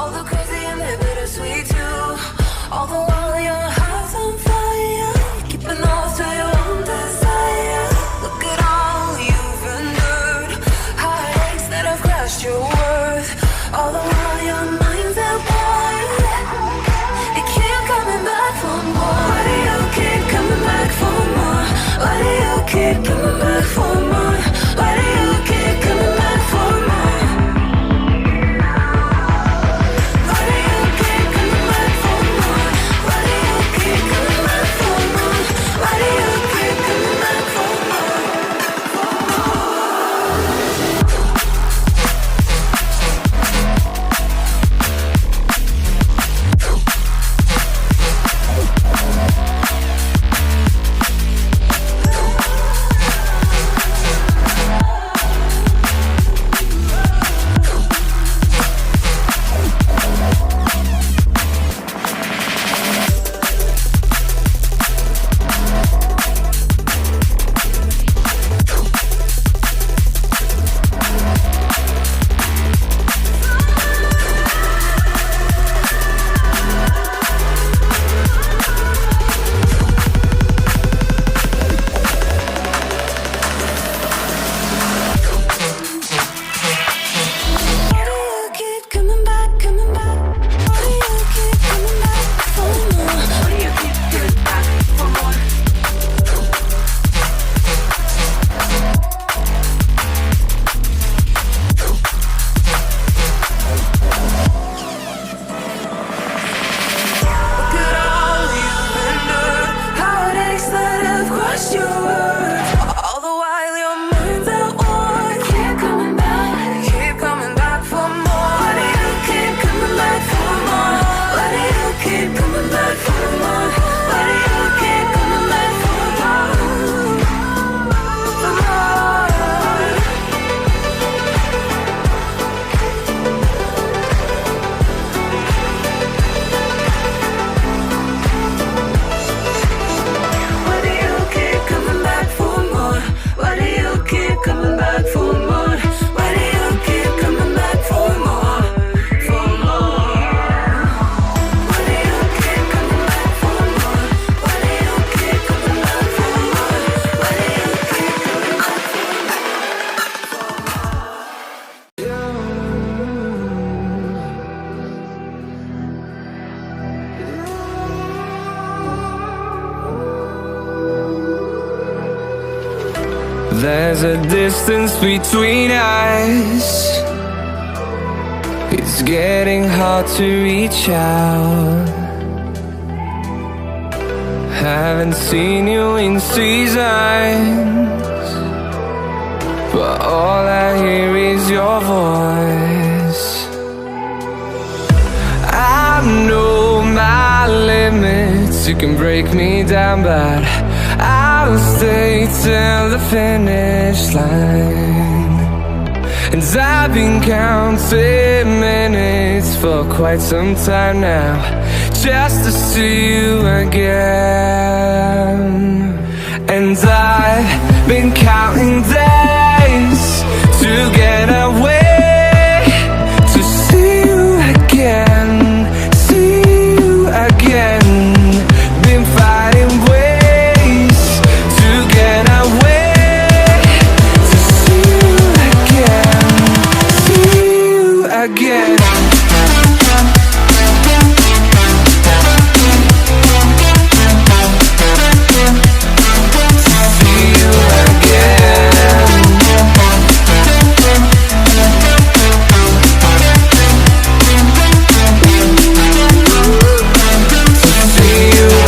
All the crazy and the bittersweet too. All the while your heart's on fire, keeping off to your own desire. Look at all you've endured, heartaches that have crushed your worth. All the while your mind's at war, you keep coming back for more. Why do you keep coming back for more? Why do you keep coming back for more? Why do you keep coming back for more? Why do you keep coming back for more? Why do you keep coming back for more? Why do you keep coming back for more? There's a distance between us. It's getting hard to reach out. Haven't seen you in seasons, but all I hear is your voice. I know my limits, you can break me down, but I'll stay till the finish line. And I've been counting minutes for quite some time now, just to see you again. And I've been counting days to get away